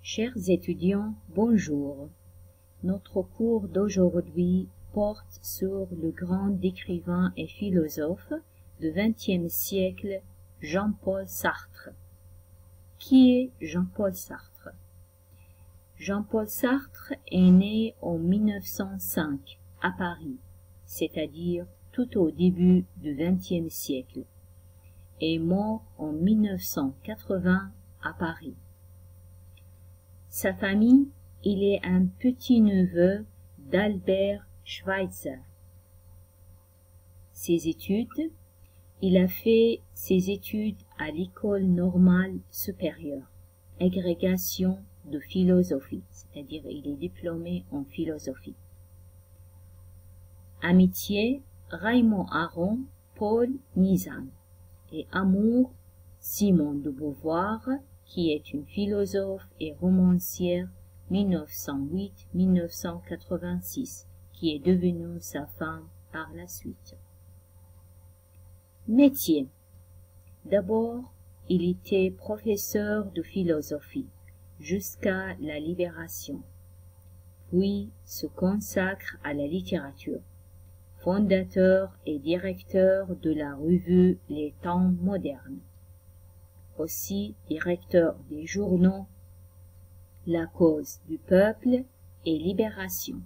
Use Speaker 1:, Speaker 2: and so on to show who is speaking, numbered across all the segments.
Speaker 1: Chers étudiants, bonjour. Notre cours d'aujourd'hui porte sur le grand écrivain et philosophe du XXe siècle, Jean-Paul Sartre. Qui est Jean-Paul Sartre? Jean-Paul Sartre est né en 1905 à Paris, c'est-à-dire tout au début du XXe siècle, et mort en 1980 à Paris. Sa famille, il est un petit-neveu d'Albert Schweitzer. Ses études, il a fait ses études à l'École normale supérieure, agrégation de philosophie, c'est-à-dire il est diplômé en philosophie. Amitié, Raymond Aron, Paul Nizan, et amour, Simone de Beauvoir, qui est une philosophe et romancière 1908-1986, qui est devenue sa femme par la suite. Métier. D'abord, il était professeur de philosophie jusqu'à la Libération, puis se consacre à la littérature, fondateur et directeur de la revue Les Temps modernes, aussi directeur des journaux La Cause du peuple et Libération.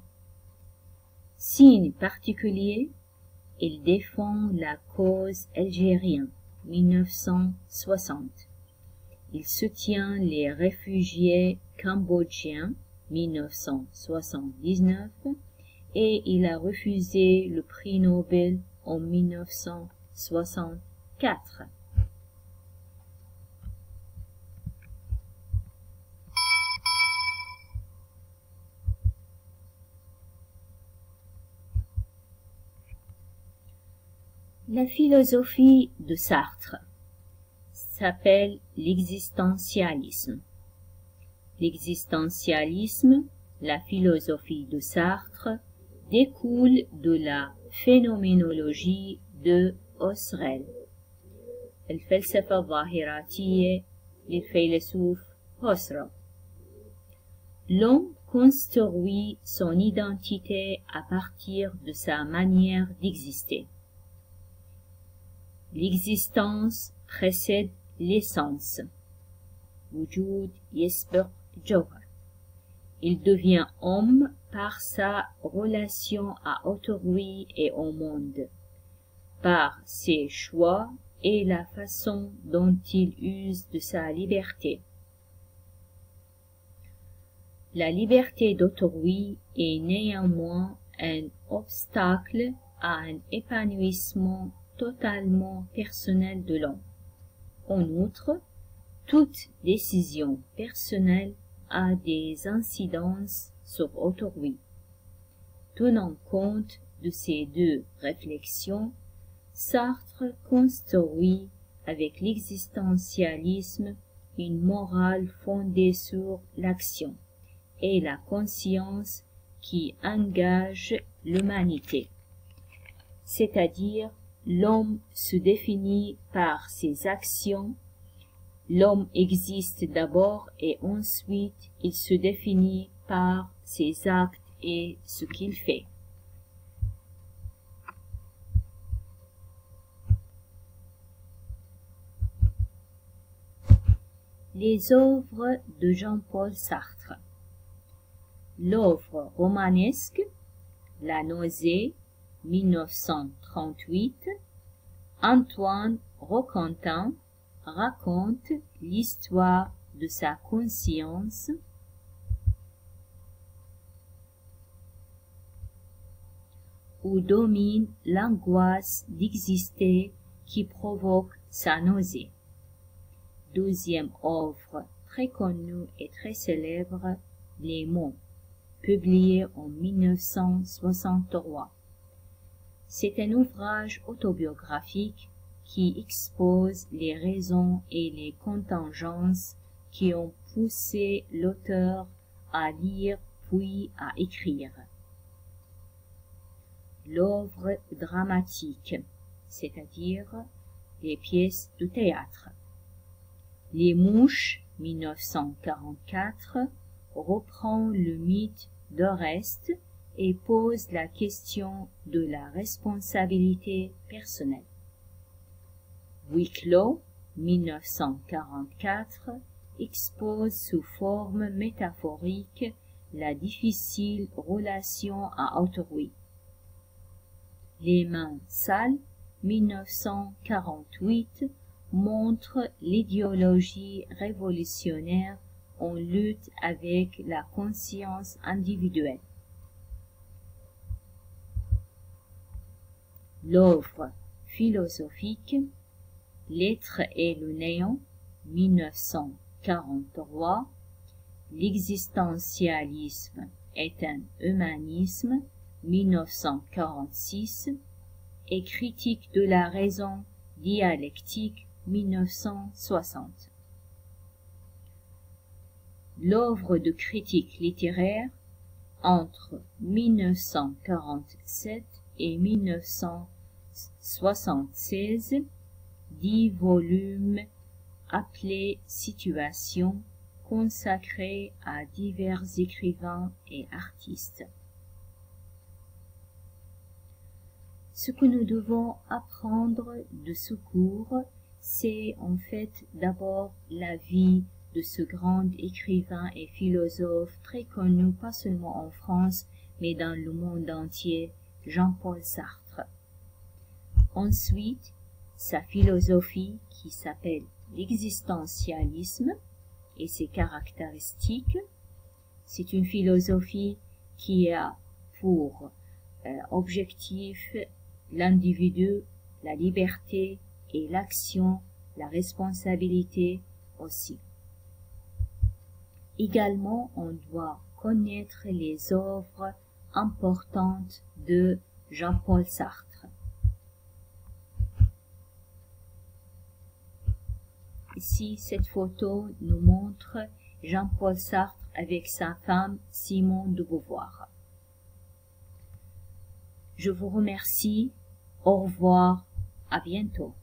Speaker 1: Signe particulier, il défend la cause algérienne 1960. Il soutient les réfugiés cambodgiens 1979 et il a refusé le prix Nobel en 1964. La philosophie de Sartre s'appelle l'existentialisme. L'existentialisme, la philosophie de Sartre, découle de la phénoménologie de Husserl. الفلسفة الظاهراتية للفيلسوف Husserl. L'homme construit son identité à partir de sa manière d'exister. L'existence précède l'essence. Wujud yasbiq jawhar. Il devient homme par sa relation à autrui et au monde, par ses choix et la façon dont il use de sa liberté. La liberté d'autrui est néanmoins un obstacle à un épanouissement totalement personnel de l'homme. En outre, toute décision personnelle a des incidences sur autrui. Tenant compte de ces deux réflexions, Sartre construit avec l'existentialisme une morale fondée sur l'action et la conscience qui engage l'humanité, c'est-à-dire l'homme se définit par ses actions. L'homme existe d'abord et ensuite il se définit par ses actes et ce qu'il fait. Les œuvres de Jean-Paul Sartre. L'œuvre romanesque, La nausée, 1938, Antoine Roquentin raconte l'histoire de sa conscience. Où domine l'angoisse d'exister qui provoque sa nausée. Deuxième œuvre très connue et très célèbre, Les mots, publié en 1963. C'est un ouvrage autobiographique qui expose les raisons et les contingences qui ont poussé l'auteur à lire puis à écrire. L'œuvre dramatique, c'est-à-dire les pièces de théâtre. Les mouches, 1944, reprend le mythe d'Oreste et pose la question de la responsabilité personnelle. Wicklow, 1944, expose sous forme métaphorique la difficile relation à autrui. Les mains sales, 1948, montre l'idéologie révolutionnaire en lutte avec la conscience individuelle. L'œuvre philosophique L'être et le néant, 1943, L'existentialisme est un humanisme, 1946, et Critique de la raison dialectique, 1960. L'œuvre de critique littéraire entre 1947 et 1976, 10 volumes appelés Situations, consacrés à divers écrivains et artistes. Ce que nous devons apprendre de ce cours, c'est en fait d'abord la vie de ce grand écrivain et philosophe très connu, pas seulement en France, mais dans le monde entier, Jean-Paul Sartre. Ensuite, sa philosophie qui s'appelle l'existentialisme et ses caractéristiques. C'est une philosophie qui a pour objectif l'individu, la liberté et l'action, la responsabilité aussi. Également, on doit connaître les œuvres importantes de Jean-Paul Sartre. Ici, cette photo nous montre Jean-Paul Sartre avec sa femme Simone de Beauvoir. Je vous remercie. Au revoir. À bientôt.